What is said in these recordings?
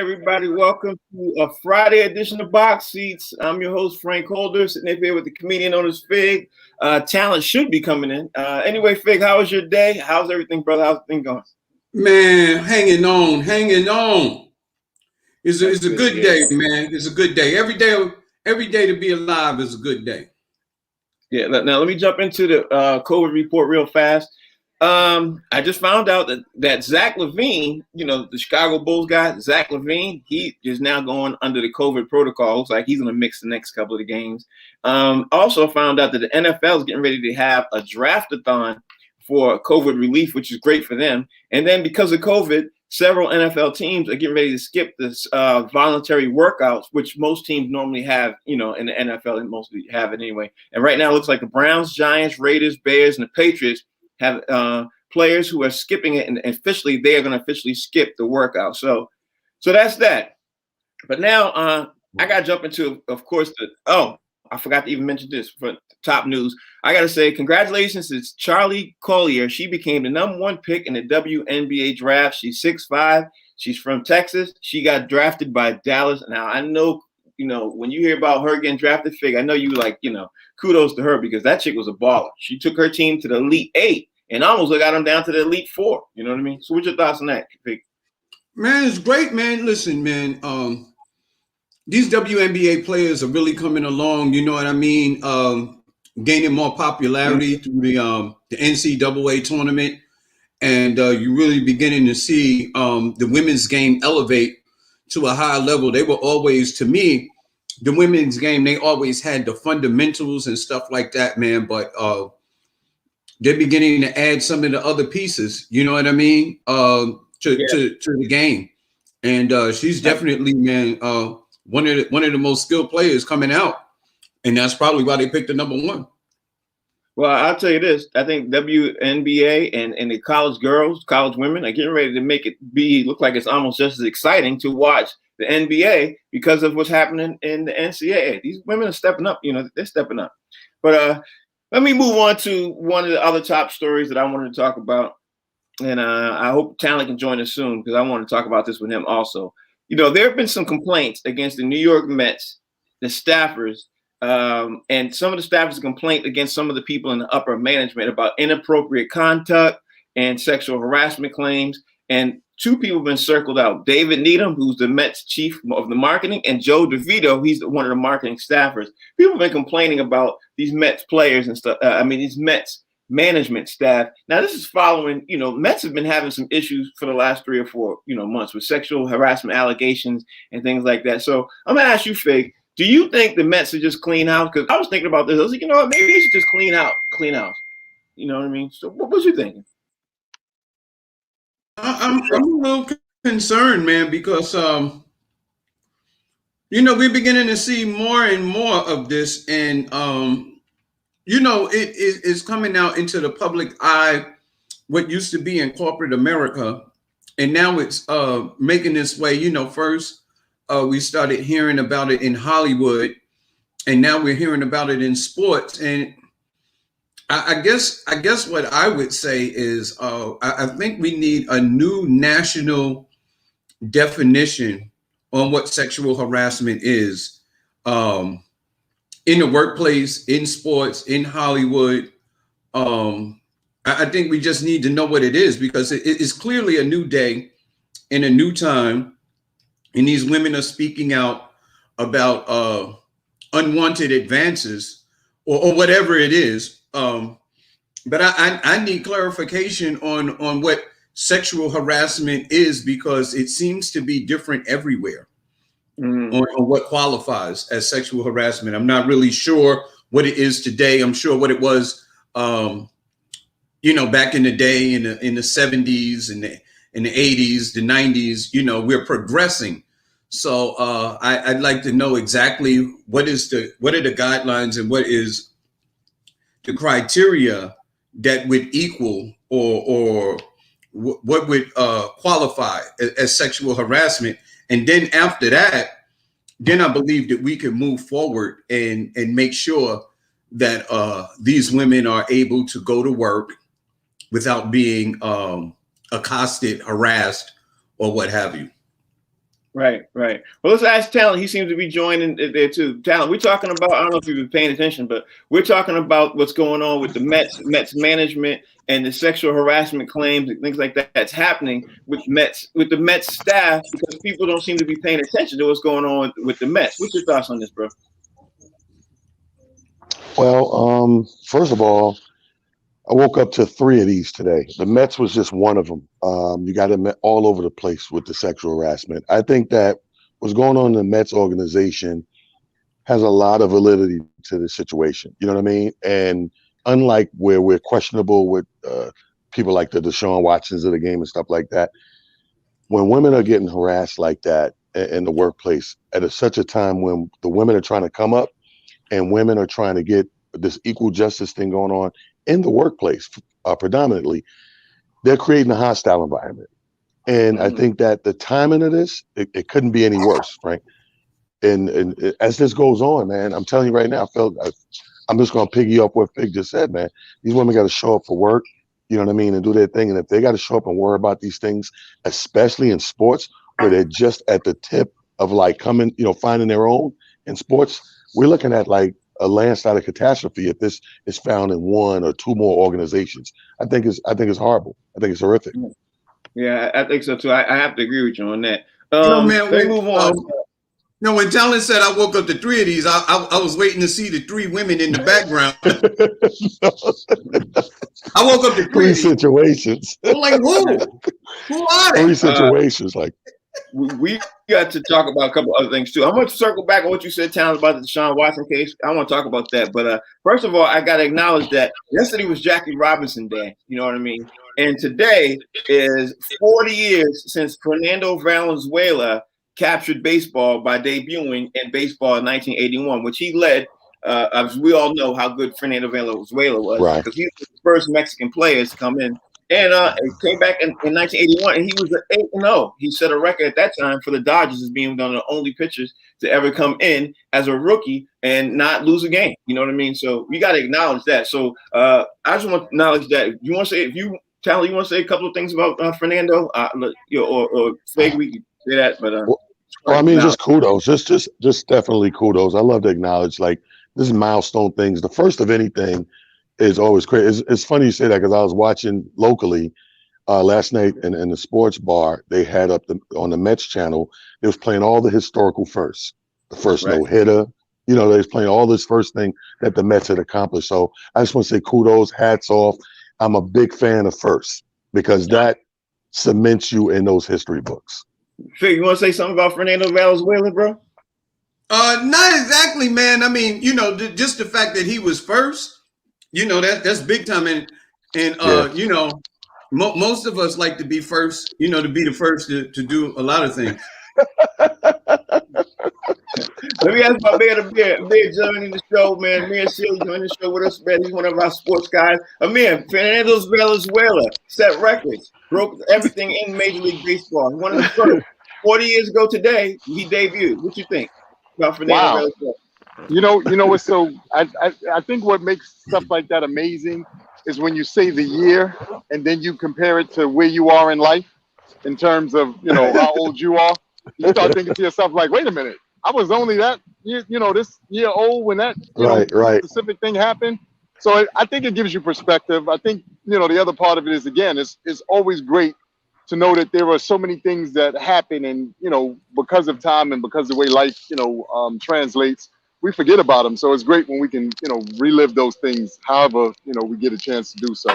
everybody. Welcome to a Friday edition of Box Seats. I'm your host, Frank Holder, sitting up here with the comedian known as Fig. Talent should be coming in. Anyway, Fig, how was your day? How's everything, brother? How's everything going? Man, hanging on, hanging on. It's That's a good to good hear. day, man. It's a good day. Every day to be alive is a good day. Yeah, now let me jump into the COVID report real fast. I just found out that Zach LaVine, the Chicago Bulls guy, Zach LaVine, he is now going under the COVID protocol. Looks like he's going to mix the next couple of the games. Also found out that the NFL is getting ready to have a draft-a-thon for COVID relief, which is great for them. And then because of COVID, several NFL teams are getting ready to skip this voluntary workouts, which most teams normally have, in the NFL, and mostly have it anyway. And right now it looks like the Browns, Giants, Raiders, Bears, and the Patriots have players who are skipping it, and officially they are going to officially skip the workout. So that's that. But now I got to jump into, of course, I forgot to even mention this for top news. I got to say congratulations to Charli Collier. She became the #1 pick in the WNBA draft. She's 6'5". She's from Texas. She got drafted by Dallas. Now, I know, when you hear about her getting drafted, Fig, I know you kudos to her because that chick was a baller. She took her team to the Elite 8 and almost got them down to the Elite 4. You know what I mean? So what's your thoughts on that, Fig? Man, it's great, man. Listen, man, these WNBA players are really coming along, you know what I mean? Gaining more popularity through the NCAA tournament. And you're really beginning to see the women's game elevate to a higher level. They were always, to me, the women's game, they always had the fundamentals and stuff like that, man. But they're beginning to add some of the other pieces, you know what I mean, to the game. And she's definitely, man, one of the most skilled players coming out. And that's probably why they picked the #1. Well, I'll tell you this. I think WNBA and the college girls, college women are getting ready to make it look like it's almost just as exciting to watch the NBA because of what's happening in the NCAA. These women are stepping up. They're stepping up. But let me move on to one of the other top stories that I wanted to talk about. And I hope Talent can join us soon because I want to talk about this with him also. There have been some complaints against the New York Mets, the staffers, and some of the staffers' complaint against some of the people in the upper management about inappropriate conduct and sexual harassment claims. And two people have been circled out: David Needham, who's the Mets chief of the marketing, and Joe DeVito, he's one of the marketing staffers. People have been complaining about these Mets players and stuff. These Mets management staff. Now, this is following, Mets have been having some issues for the last 3 or 4, months with sexual harassment allegations and things like that. So I'm gonna ask you, Fig, do you think the Mets should just clean house? Because I was thinking about this. I was like, maybe they should just clean house. You know what I mean? So what you thinking? I'm a little concerned, man, because we're beginning to see more and more of this, and it's coming out into the public eye. What used to be in corporate America, and now it's making its way. First we started hearing about it in Hollywood, and now we're hearing about it in sports. And I guess what I would say is I think we need a new national definition on what sexual harassment is in the workplace, in sports, in Hollywood. I think we just need to know what it is because it is clearly a new day and a new time. And these women are speaking out about unwanted advances or whatever it is. But I need clarification on what sexual harassment is because it seems to be different everywhere on what qualifies as sexual harassment. I'm not really sure what it is today. I'm sure what it was, back in the day in the 70s and in the 80s, the 90s. We're progressing. So I'd like to know exactly what are the guidelines and what is the criteria that would equal or what would qualify as sexual harassment. And then after that, then I believe that we can move forward and make sure that these women are able to go to work without being accosted, harassed, or what have you. Right, right. Well, let's ask Talent. He seems to be joining there too. Talent, we're talking about, I don't know if you've been paying attention, but we're talking about what's going on with the Mets management and the sexual harassment claims and things like that that's happening with the Mets staff, because people don't seem to be paying attention to what's going on with the Mets. What's your thoughts on this, bro? Well, first of all, I woke up to 3 of these today. The Mets was just one of them. You got them all over the place with the sexual harassment. I think that what's going on in the Mets organization has a lot of validity to the situation. You know what I mean? And unlike where we're questionable with people like the Deshaun Watsons of the game and stuff like that, when women are getting harassed like that in the workplace at such a time when the women are trying to come up and women are trying to get this equal justice thing going on in the workplace, predominantly, they're creating a hostile environment. And I think that the timing of this, it couldn't be any worse, Frank. And as this goes on, man, I'm telling you right now, I'm just going to piggy up what Fig just said, man. These women got to show up for work, you know what I mean, and do their thing. And if they got to show up and worry about these things, especially in sports, where they're just at the tip of like coming, finding their own in sports, we're looking at like a landslide catastrophe if this is found in 1 or 2 more organizations. I think it's horrible. I think it's horrific. Yeah, I think so too. I have to agree with you on that. Man, let's move on. No, when Talent said I woke up to 3 of these, I was waiting to see the 3 women in the background. I woke up to 3 situations. I'm like, who are they? 3 situations, like. We got to talk about a couple other things too. I'm going to circle back on what you said, Talent, about the Deshaun Watson case. I want to talk about that. But first of all, I got to acknowledge that yesterday was Jackie Robinson Day. You know what I mean? And today is 40 years since Fernando Valenzuela captured baseball by debuting in baseball in 1981, which he led. As we all know how good Fernando Valenzuela was, right? Because he was the first Mexican player to come in. And he came back in 1981, and he was at 8-0. He set a record at that time for the Dodgers as being one of the only pitchers to ever come in as a rookie and not lose a game. You know what I mean? So we got to acknowledge that. So I just want to acknowledge that. You want to say, Tally, you want to say a couple of things about Fernando, or Fake, we can say that. But well, I mean, just kudos, just definitely kudos. I love to acknowledge like this is milestone things. The first of anything is always great. It's funny you say that because I was watching locally last night in the sports bar. They had up on the Mets channel. They was playing all the historical firsts. The first right. no-hitter. They was playing all this first thing that the Mets had accomplished. So I just want to say kudos, hats off. I'm a big fan of firsts because that cements you in those history books. Fig, you want to say something about Fernando Valenzuela, bro? Not exactly, man. I mean, just the fact that he was first. That's big time, and most of us like to be first. To be the first to do a lot of things. Let me ask my man Amir. Amir joining the show, man. Amir Sealy joining the show with us, man. He's one of our sports guys. Amir, Fernando Valenzuela set records, broke everything in Major League Baseball. One of the first. 40 years ago today, he debuted. What you think about Fernando Valenzuela? What's so I think what makes stuff like that amazing is when you say the year and then you compare it to where you are in life in terms of how old you are. You start thinking to yourself like, wait a minute, I was only that this year old when that specific thing happened. So I think it gives you perspective. I think the other part of it is, again, it's always great to know that there are so many things that happen, and because of time and because of the way life translates, we forget about them. So it's great when we can relive those things, however we get a chance to do so.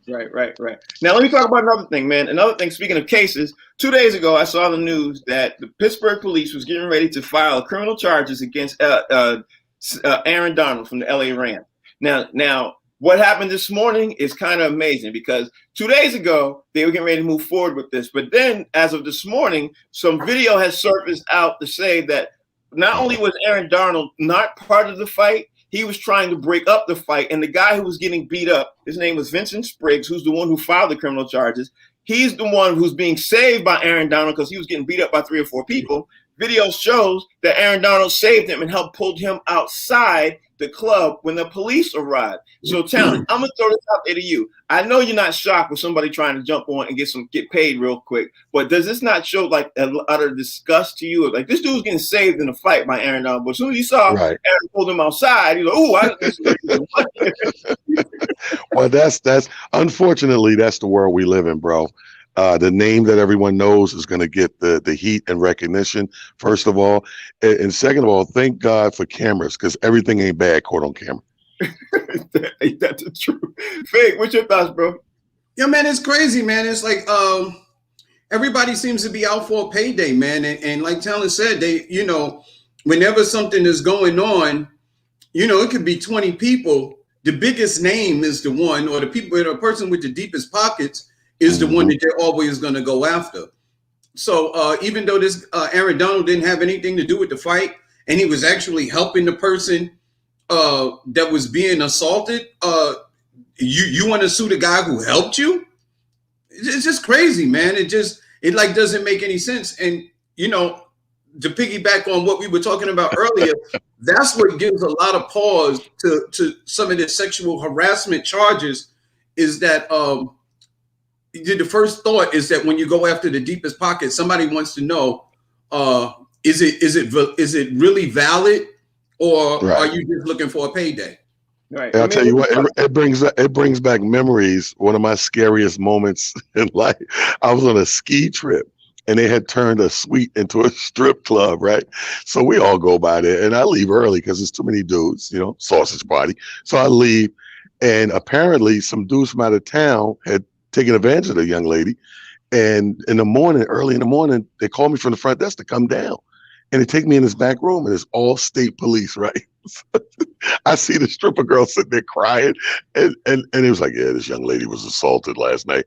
Right. Now let me talk about another thing, man. Another thing, speaking of cases, 2 days ago I saw the news that the Pittsburgh police was getting ready to file criminal charges against Aaron Donald from the LA Rams. Now what happened this morning is kind of amazing because 2 days ago they were getting ready to move forward with this, but then as of this morning, some video has surfaced out to say that not only was Aaron Donald not part of the fight, he was trying to break up the fight. And the guy who was getting beat up, his name was Vincent Spriggs, who's the one who filed the criminal charges. He's the one who's being saved by Aaron Donald because he was getting beat up by 3 or 4 people. Video shows that Aaron Donald saved him and helped pull him outside the club when the police arrived. So, Talent, I'm gonna throw this out there to you. I know you're not shocked with somebody trying to jump on and get paid real quick, but does this not show like a lot of disgust to you? Like, this dude's getting saved in a fight by Aaron Donald, but as soon as he saw Aaron pulled him outside, he's like, "Ooh, well, that's unfortunately that's the world we live in, bro. The name that everyone knows is going to get the heat and recognition, first of all. And second of all, thank God for cameras, because everything ain't bad caught on camera. Ain't that the truth? Fake, what's your thoughts, bro? Yeah, man, it's crazy, man. It's like everybody seems to be out for a payday, man. And like Talent said, they, whenever something is going on, it could be 20 people. The biggest name is the one, or the person with the deepest pockets is the one that they're always going to go after. So even though this Aaron Donald didn't have anything to do with the fight, and he was actually helping the person that was being assaulted, you want to sue the guy who helped you? It's just crazy, man. It doesn't make any sense. And to piggyback on what we were talking about earlier, that's what gives a lot of pause to some of the sexual harassment charges. Is that the first thought is that when you go after the deepest pocket, somebody wants to know, is it really valid, or are you just looking for a payday? Right. I'll tell you what, it brings back memories. One of my scariest moments in life. I was on a ski trip, and they had turned a suite into a strip club, right? So we all go by there, and I leave early because there's too many dudes, sausage party. So I leave, and apparently some dudes from out of town had taken advantage of the young lady. And early in the morning, they called me from the front desk to come down. And they take me in this back room, and it's all state police, right? I see the stripper girl sitting there crying. And it was like, yeah, this young lady was assaulted last night.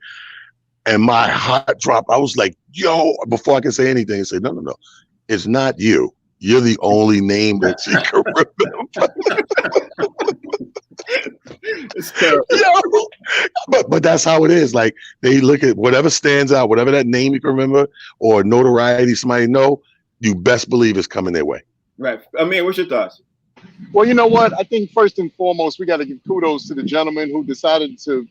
And my heart dropped. I was like, yo, before I can say anything, I said, no, it's not you. You're the only name that she can remember. It's terrible. But that's how it is. Like, they look at whatever stands out, whatever that name you can remember or notoriety somebody know, you best believe is coming their way. Right. Amir, what's your thoughts? Well, you know what? I think first and foremost, we got to give kudos to the gentleman who decided to,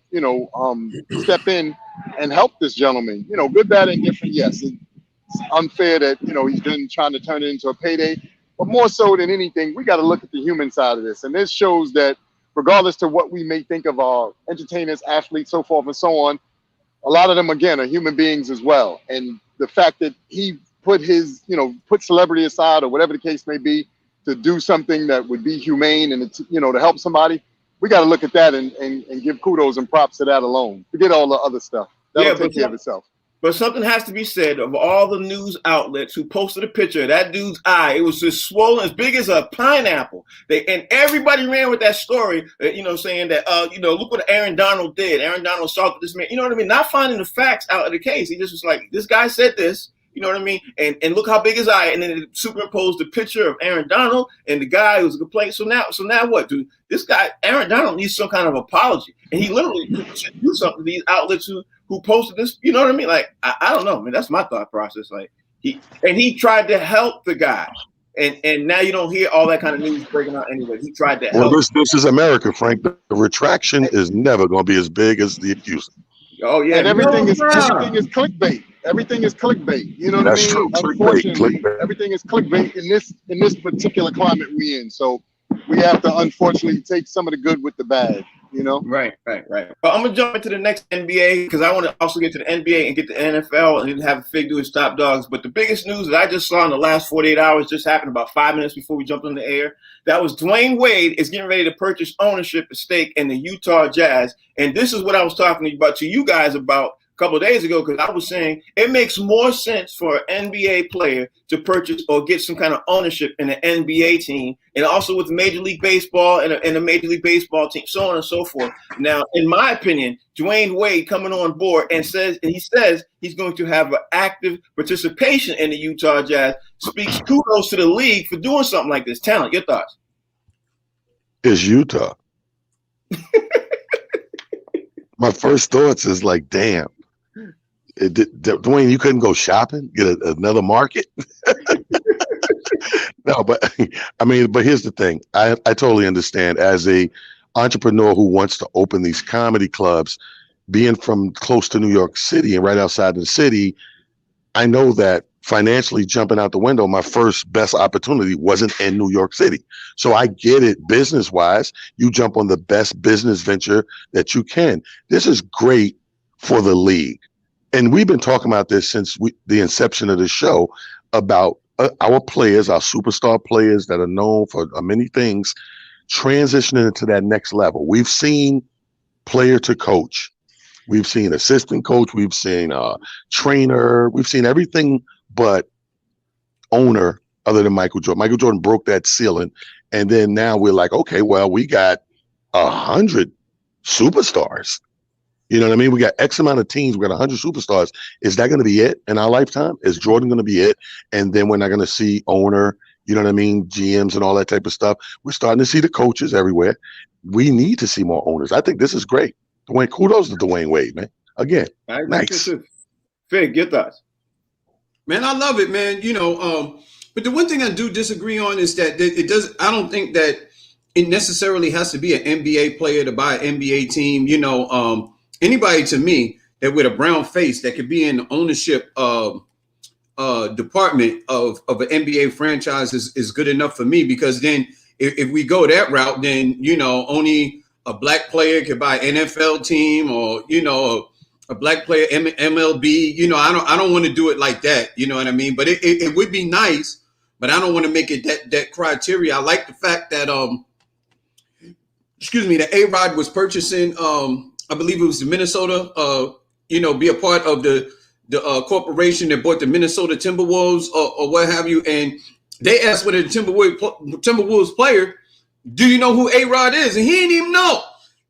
step in and help this gentleman. Good, bad, and different. Yes, it's unfair that he's been trying to turn it into a payday, but more so than anything, we got to look at the human side of this. And this shows that regardless to what we may think of our entertainers, athletes, so forth and so on, a lot of them, again, are human beings as well. And the fact that he put put celebrity aside or whatever the case may be to do something that would be humane and, to help somebody, we got to look at that and give kudos and props to that alone. Forget all the other stuff. That'll take care of itself. But something has to be said of all the news outlets who posted a picture of that dude's eye. It was just swollen, as big as a pineapple. And everybody ran with that story, saying that, look what Aaron Donald did. Aaron Donald assaulted this man. You know what I mean? Not finding the facts out of the case. He just was like, this guy said this. You know what I mean? And look how big his eye. And then it superimposed the picture of Aaron Donald and the guy who was a complaint. So now what, dude? This guy, Aaron Donald, needs some kind of apology. And he literally should do something to these outlets who posted this. You know what I mean? Like, I don't know, man. That's my thought process. Like, he tried to help the guy. And now you don't hear all that kind of news breaking out anyway. He tried to help. Well, this is America, Frank. The retraction is never going to be as big as the accused. Oh, yeah. And everything is clickbait. Everything is clickbait. You know what I mean? True. Unfortunately, everything is clickbait in this particular climate we in. So we have to unfortunately take some of the good with the bad. Right. Well, I'm gonna jump into the next NBA because I want to also get to the NBA and get the NFL and then have Fig do his top dogs. But the biggest news that I just saw in the last 48 hours just happened about 5 minutes before we jumped on the air. That was Dwayne Wade is getting ready to purchase ownership and stake in the Utah Jazz. And this is what I was talking about to you guys about a couple of days ago, because I was saying it makes more sense for an NBA player to purchase or get some kind of ownership in an NBA team, and also with Major League Baseball and a Major League Baseball team, so on and so forth. Now, in my opinion, Dwayne Wade coming on board and he says he's going to have an active participation in the Utah Jazz speaks kudos to the league for doing something like this. Talent, your thoughts? It's Utah. My first thoughts is like, damn. Dwayne, you couldn't go shopping, get another market? No, but I mean, but here's the thing. I totally understand as a entrepreneur who wants to open these comedy clubs, being from close to New York City and right outside the city, I know that financially jumping out the window, my first best opportunity wasn't in New York City. So I get it business wise. You jump on the best business venture that you can. This is great for the league. And we've been talking about this since the inception of the show about our players, our superstar players that are known for many things, transitioning into that next level. We've seen player to coach. We've seen assistant coach. We've seen trainer. We've seen everything but owner other than Michael Jordan. Michael Jordan broke that ceiling. And then now we're like, okay, well, we got 100 superstars. You know what I mean? We got X amount of teams. We got 100 superstars. Is that going to be it in our lifetime? Is Jordan going to be it? And then we're not going to see owner, you know what I mean, GMs and all that type of stuff. We're starting to see the coaches everywhere. We need to see more owners. I think this is great. Dwayne, kudos to Dwayne Wade, man. Again, nice. Fig, your thoughts? Man, I love it, man. But the one thing I do disagree on is that it does. I don't think that it necessarily has to be an NBA player to buy an NBA team. Anybody to me that with a brown face that could be in the ownership department of an NBA franchise is good enough for me, because then if we go that route, then only a black player could buy an NFL team, or a black player MLB. I don't want to do it like that. You know what I mean? But it would be nice, but I don't want to make it that criteria. I like the fact that that A-Rod was purchasing I believe it was the Minnesota be a part of the corporation that bought the Minnesota Timberwolves or what have you. And they asked whether the Timberwolves player, do you know who A-Rod is? And he didn't even know.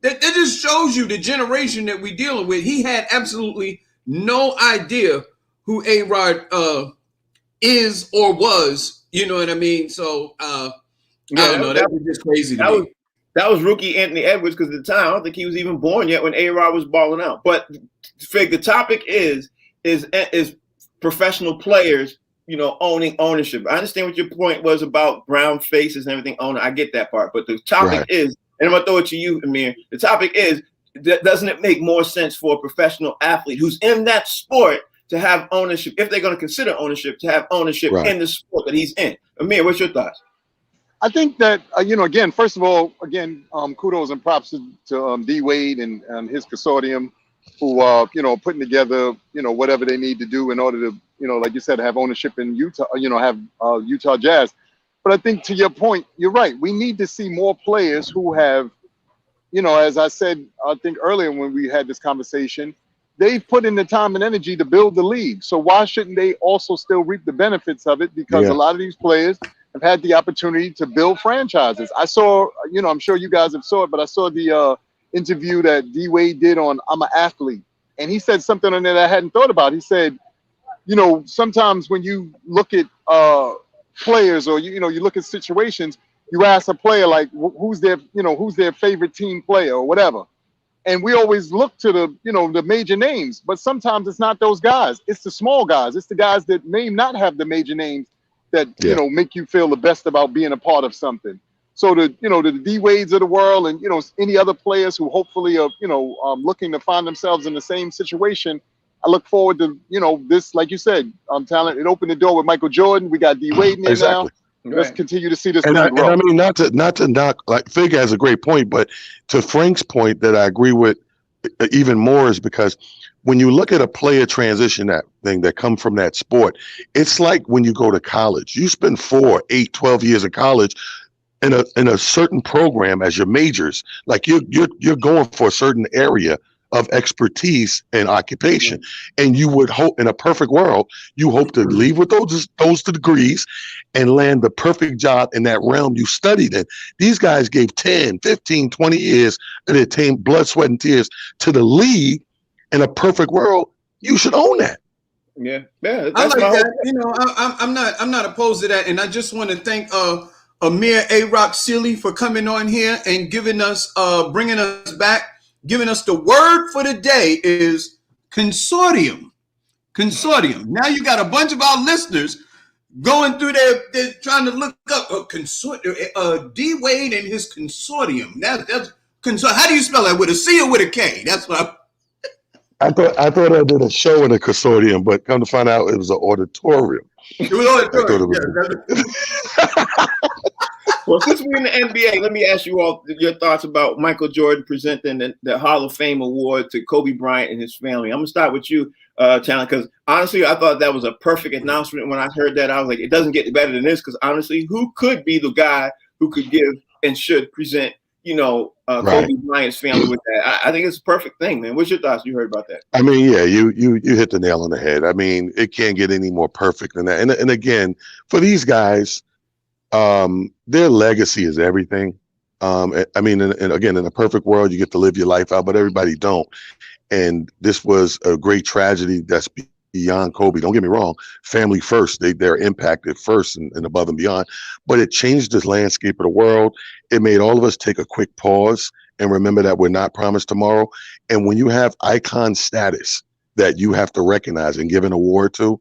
That just shows you the generation that we're dealing with. He had absolutely no idea who A-Rod is or was. You know what I mean? So I don't know. That was just crazy to me. That was rookie Anthony Edwards, because at the time I don't think he was even born yet when A-Rod was balling out. But Fig, the topic is professional players, owning ownership. I understand what your point was about brown faces and everything owner. I get that part. But the topic is, and I'm gonna throw it to you, Amir. The topic is, doesn't it make more sense for a professional athlete who's in that sport to have ownership, if they're going to consider ownership, to have ownership in the sport that he's in? Amir, what's your thoughts? I think that, again, first of all, kudos and props to D Wade and his consortium who, putting together, whatever they need to do in order to, like you said, have ownership in Utah, have Utah Jazz. But I think to your point, you're right. We need to see more players who have, as I said, I think earlier when we had this conversation, they've put in the time and energy to build the league. So why shouldn't they also still reap the benefits of it? Because a lot of these players have had the opportunity to build franchises. I saw, I'm sure you guys have saw it, but I saw the interview that D Wade did on I'm an Athlete. And he said something on there that I hadn't thought about. He said, sometimes when you look at players or, you look at situations, you ask a player like, who's their favorite team player or whatever. And we always look to the major names, but sometimes it's not those guys. It's the small guys. It's the guys that may not have the major names that, make you feel the best about being a part of something. So the D Wades of the world and, any other players who hopefully are, looking to find themselves in the same situation. I look forward to, this, like you said, talent. It opened the door with Michael Jordan. We got D Wade in there now. Let's continue to see this grow. And I mean, not to knock, like Fig has a great point, but to Frank's point that I agree with even more is because when you look at a player transition, that thing that come from that sport, it's like when you go to college, you spend 4, 8, 12 years in college in a certain program as your majors, like you're going for a certain area of expertise and occupation. And you would hope in a perfect world, you hope to leave with those degrees and land the perfect job in that realm you studied in. These guys gave 10, 15, 20 years of their team, blood, sweat, and tears to the league. In a perfect world, you should own that. Yeah. I like that. I'm not opposed to that. And I just want to thank Amir A-Rock Sealy for coming on here and giving us, bringing us back, giving us the word for the day is consortium. Consortium. Now you got a bunch of our listeners going through there trying to look up D Wade and his consortium. That's how do you spell that, with a C or with a K? That's what I thought I did a show in a consortium, but come to find out it was an auditorium. it was auditorium. Well, since we're in the NBA, let me ask you all your thoughts about Michael Jordan presenting the Hall of Fame award to Kobe Bryant and his family. I'm gonna start with you, Talon, because honestly, I thought that was a perfect announcement. When I heard that, I was like, it doesn't get better than this. Because honestly, who could be the guy who could give and should present, Kobe Bryant's family with that? I think it's a perfect thing, man. What's your thoughts? You heard about that? I mean, yeah, you hit the nail on the head. I mean, it can't get any more perfect than that. And again, for these guys, their legacy is everything. I mean, and again, in a perfect world, you get to live your life out, but everybody don't. And this was a great tragedy that's beyond Kobe. Don't get me wrong, family first. They're impacted first and above and beyond. But it changed the landscape of the world. It made all of us take a quick pause and remember that we're not promised tomorrow. And when you have icon status that you have to recognize and give an award to,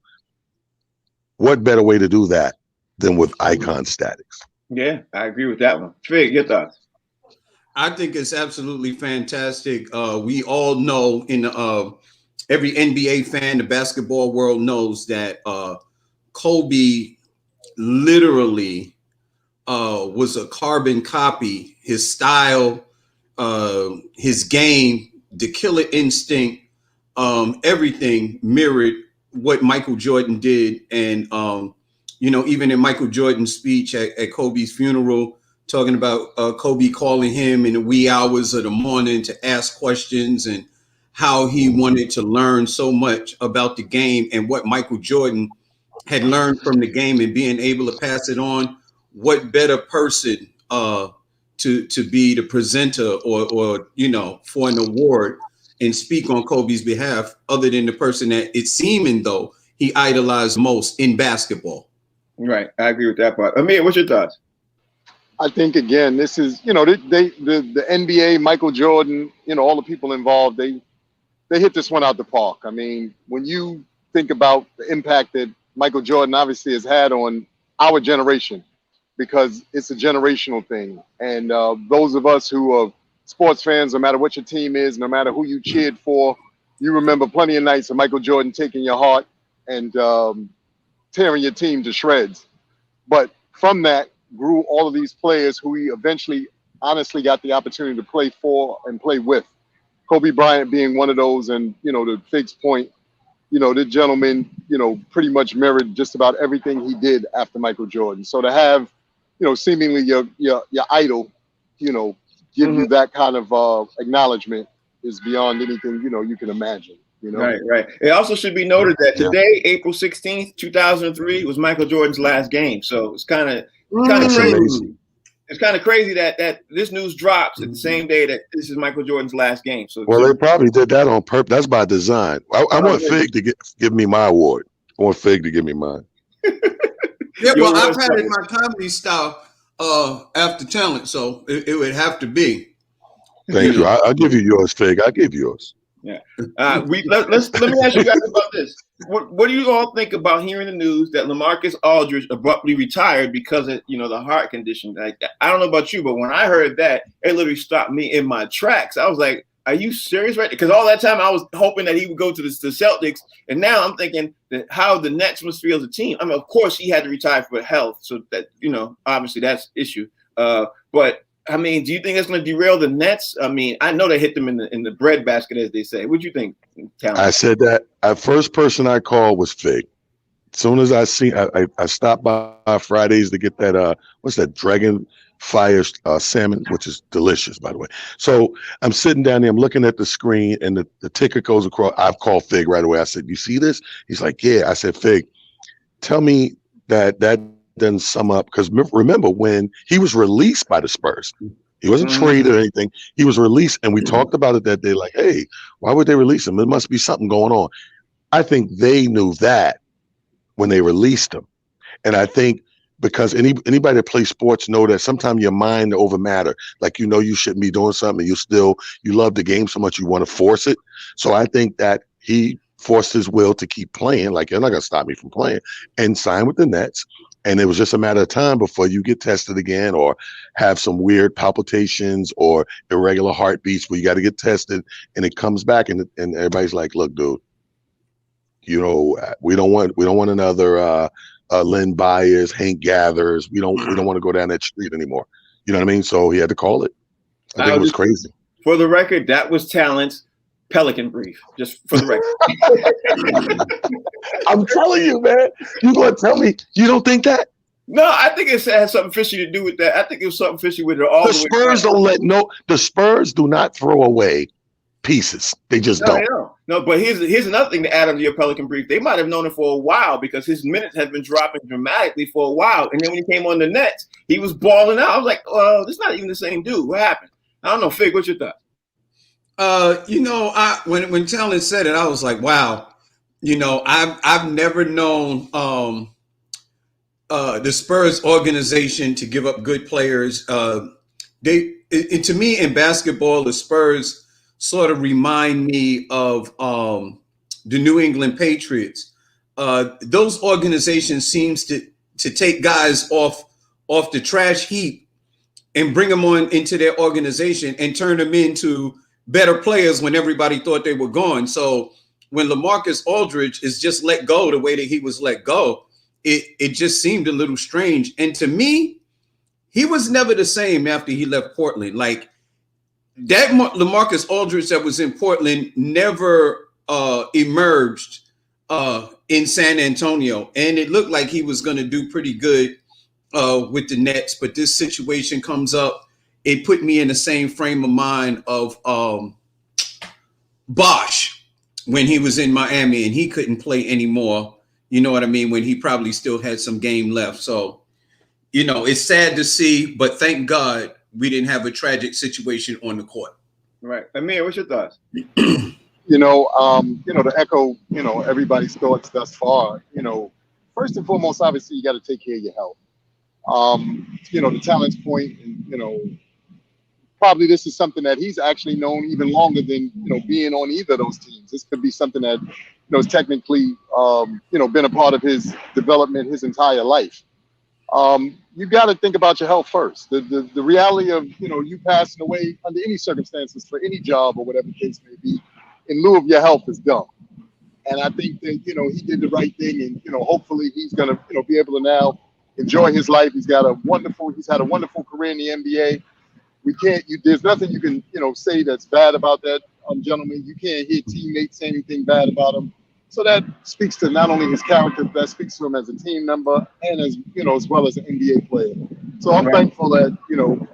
what better way to do that than with icon status? Yeah, I agree with that one. Fig, your thoughts? I think it's absolutely fantastic. We all know, every NBA fan, the basketball world knows that Kobe literally was a carbon copy. His style, his game, the killer instinct, everything mirrored what Michael Jordan did. And even in Michael Jordan's speech at Kobe's funeral, talking about Kobe calling him in the wee hours of the morning to ask questions and how he wanted to learn so much about the game and what Michael Jordan had learned from the game and being able to pass it on. What better person to be the presenter or for an award and speak on Kobe's behalf, other than the person that it's seeming though he idolized most in basketball. Right, I agree with that part. Amir, what's your thoughts? I think again, this is the NBA, Michael Jordan, all the people involved, they hit this one out the park. I mean, when you think about the impact that Michael Jordan obviously has had on our generation, because it's a generational thing, and those of us who are sports fans, no matter what your team is, no matter who you cheered for, you remember plenty of nights of Michael Jordan taking your heart and tearing your team to shreds. But from that grew all of these players who he eventually honestly got the opportunity to play for and play with. Kobe Bryant being one of those, and to Fig's point, the gentleman, pretty much mirrored just about everything he did after Michael Jordan. So to have, seemingly your idol, give you that kind of acknowledgement is beyond anything, you can imagine. Right. It also should be noted that today, April 16th, 2003, was Michael Jordan's last game. So it's kind of crazy. It's kind of crazy that this news drops at the same day that this is Michael Jordan's last game. So they probably did that on purpose. That's by design. I want Fig to give me my award. I want Fig to give me mine. Yeah, well, I've had it in my comedy style after talent, so it would have to be. Thank you. I'll give you yours, Fig. I'll give yours. Yeah. Let me ask you guys about this. What do you all think about hearing the news that LaMarcus Aldridge abruptly retired because of the heart condition? Like, I don't know about you, but when I heard that, it literally stopped me in my tracks. I was like, "Are you serious?" Right? Because all that time I was hoping that he would go to the Celtics, and now I'm thinking that how the Nets must feel as a team. I mean, of course he had to retire for health, so that obviously that's the issue. But I mean, do you think that's going to derail the Nets? I mean, I know they hit them in the breadbasket, as they say. What do you think, Talon? I said that. The first person I called was Fig. As soon as I stopped by Fridays to get that, what's that, Dragon Fire salmon, which is delicious, by the way. So I'm sitting down there, I'm looking at the screen, and the ticker goes across. I've called Fig right away. I said, "You see this?" He's like, "Yeah." I said, "Fig, tell me that doesn't sum up," because remember when he was released by the Spurs, he wasn't traded or anything. He was released, and we talked about it that day. Like, hey, why would they release him? There must be something going on. I think they knew that when they released him, and I think because anybody that plays sports know that sometimes your mind over matter. Like you shouldn't be doing something, and you love the game so much you want to force it. So I think that he forced his will to keep playing. Like, you're not going to stop me from playing, and signed with the Nets. And it was just a matter of time before you get tested again or have some weird palpitations or irregular heartbeats where you got to get tested, and it comes back, and everybody's like, look, dude, you know, we don't want another Len Byers, Hank Gathers. We don't want to go down that street anymore. You know what I mean? So he had to call it. I think it was crazy. For the record, that was Talent's Pelican brief. Just for the record. I'm telling you, man. You gonna tell me you don't think that? No, I think it has something fishy to do with that. I think it was something fishy with it all. The Spurs the Spurs do not throw away pieces. They just don't. No, but here's another thing to add on to your Pelican brief. They might have known it for a while because his minutes had been dropping dramatically for a while. And then when he came on the Nets, he was balling out. I was like, well, this is not even the same dude. What happened? I don't know. Fig, what's your thought? You know, when Talent said it, I was like, wow. You know, I've never known the Spurs organization to give up good players. To me in basketball, the Spurs sort of remind me of the New England Patriots. Those organizations seems to take guys off the trash heap and bring them on into their organization and turn them into better players when everybody thought they were gone. So when LaMarcus Aldridge is just let go the way that he was let go, it just seemed a little strange. And to me, he was never the same after he left Portland. Like, that LaMarcus Aldridge that was in Portland never emerged in San Antonio. And it looked like he was going to do pretty good with the Nets. But this situation comes up. It put me in the same frame of mind of Bosh when he was in Miami and he couldn't play anymore. You know what I mean? When he probably still had some game left. So, you know, it's sad to see, but thank God we didn't have a tragic situation on the court. Right. Amir, what's your thoughts? To echo, everybody's thoughts thus far, first and foremost, obviously, you got to take care of your health. The Talent's point, and, probably this is something that he's actually known even longer than, being on either of those teams. This could be something that, is technically, been a part of his development his entire life. You got to think about your health first. The reality of, you passing away under any circumstances for any job or whatever the case may be, in lieu of your health is dumb. And I think that, he did the right thing, and, hopefully he's going to, be able to now enjoy his life. He's had a wonderful career in the NBA. There's nothing you can, say that's bad about that gentleman. You can't hear teammates say anything bad about him. So that speaks to not only his character, but that speaks to him as a team member and as well as an NBA player. So I'm thankful that,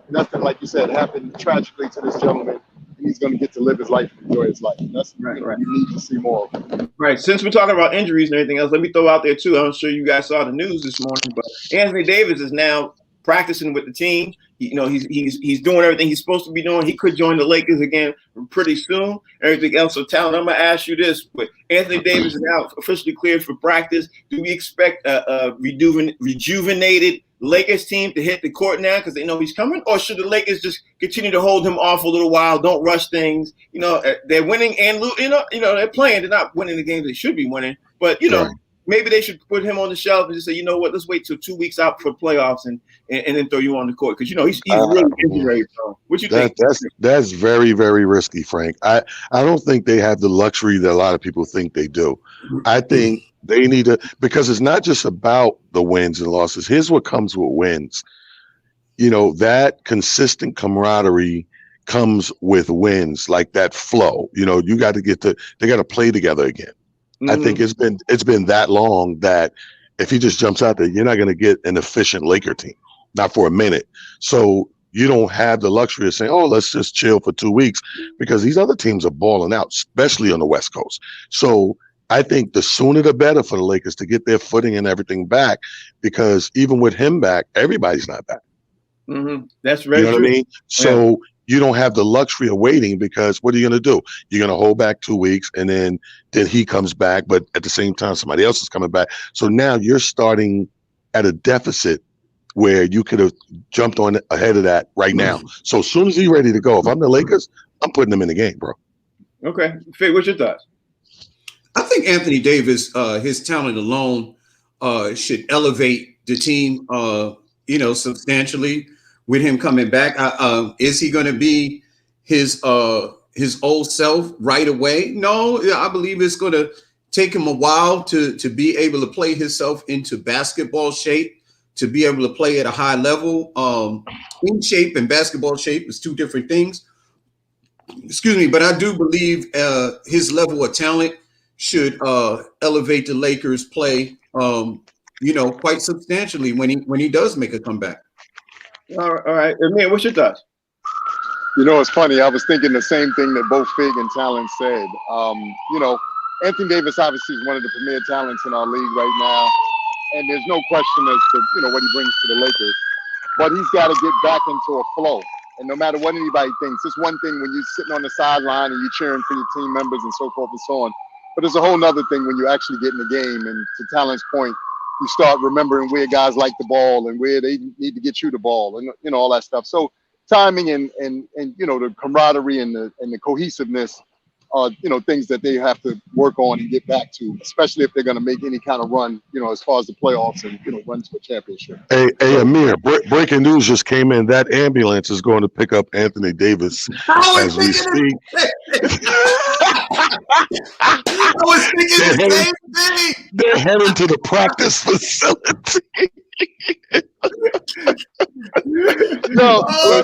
nothing, like you said, happened tragically to this gentleman, and he's going to get to live his life and enjoy his life. And that's right. We need to see more of. Right. Since we're talking about injuries and everything else, let me throw out there too. I'm sure you guys saw the news this morning, but Anthony Davis is now practicing with the team. He's doing everything he's supposed to be doing. He could join the Lakers again pretty soon. Everything else. So, Talent, I'm gonna ask you this: but Anthony Davis is now officially cleared for practice. Do we expect a rejuvenated Lakers team to hit the court now because they know he's coming, or should the Lakers just continue to hold him off a little while? Don't rush things. They're winning and losing. They're playing. They're not winning the games they should be winning, but right. Maybe they should put him on the shelf and just say, you know what, let's wait till 2 weeks out for playoffs and then throw you on the court. Because, he's really injury prone. What you think? That's very, very risky, Frank. I don't think they have the luxury that a lot of people think they do. I think they need to, because it's not just about the wins and losses. Here's what comes with wins. That consistent camaraderie comes with wins, like that flow. You got to they got to play together again. I think it's been that long that if he just jumps out there, you're not going to get an efficient Laker team, not for a minute. So you don't have the luxury of saying, oh, let's just chill for 2 weeks, because these other teams are balling out, especially on the West Coast. So I think the sooner the better for the Lakers to get their footing and everything back, because even with him back, everybody's not back. Mm-hmm. That's right. You know what I mean? So you don't have the luxury of waiting, because what are you going to do? You're going to hold back 2 weeks, and then he comes back, but at the same time, somebody else is coming back. So now you're starting at a deficit where you could have jumped on ahead of that right now. So as soon as he's ready to go, if I'm the Lakers, I'm putting him in the game, bro. Okay. Fig, what's your thoughts? I think think Anthony Davis, his talent alone, should elevate the team, substantially with him coming back. Is he going to be his old self right away? No, I believe it's going to take him a while to be able to play himself into basketball shape, to be able to play at a high level. In shape and basketball shape is two different things. Excuse me, but I do believe his level of talent should elevate the Lakers' play, quite substantially when he does make a comeback. All right. Amir, what's your thoughts? It's funny. I was thinking the same thing that both Fig and Talon said. Anthony Davis obviously is one of the premier talents in our league right now, and there's no question as to what he brings to the Lakers. But he's got to get back into a flow. And no matter what anybody thinks, it's one thing when you're sitting on the sideline and you're cheering for your team members and so forth and so on. But it's a whole nother thing when you actually get in the game. And to Talon's point, you start remembering where guys like the ball and where they need to get you the ball and all that stuff. So timing and the camaraderie and the cohesiveness are things that they have to work on and get back to, especially if they're going to make any kind of run, as far as the playoffs and run to a championship. Hey, Amir, breaking news just came in. That ambulance is going to pick up Anthony Davis as we speak. I was thinking the same thing. They're heading to the practice facility.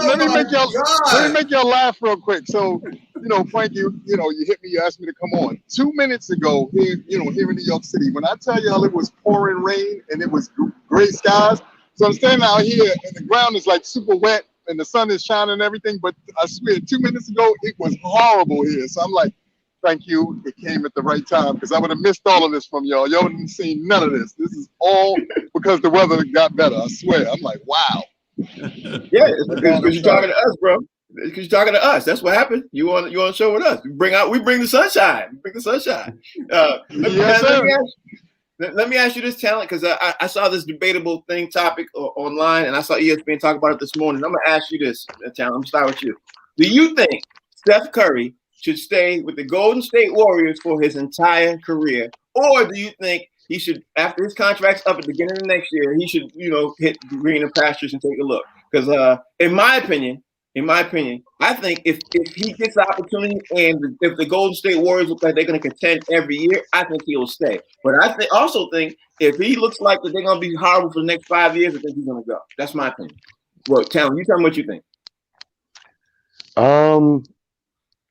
Let me make y'all laugh real quick. So, Frank, you hit me, you asked me to come on. 2 minutes ago, here in New York City, when I tell y'all it was pouring rain and it was gray skies. So I'm standing out here and the ground is like super wet and the sun is shining and everything. But I swear, 2 minutes ago, it was horrible here. So I'm like, thank you. It came at the right time because I would have missed all of this from y'all. Y'all wouldn't have seen none of this. This is all because the weather got better. I swear. I'm like, wow. Yeah, it's because you're talking to us, bro. Because you're talking to us. That's what happened. You want to show with us. We bring the sunshine. We bring the sunshine. Let me ask you this, Talent, because I saw this debatable topic online, and I saw ESPN talk about it this morning. I'm gonna ask you this, Talent. I'm gonna start with you. Do you think Steph Curry should stay with the Golden State Warriors for his entire career, or do you think he should, after his contract's up at the beginning of next year, he should, hit greener pastures and take a look? Because in my opinion, I think if he gets the opportunity and if the Golden State Warriors look like they're going to contend every year, I think he'll stay. But I also think if he looks like that they're going to be horrible for the next 5 years, I think he's going to go. That's my opinion. Well, Talon, you tell me what you think.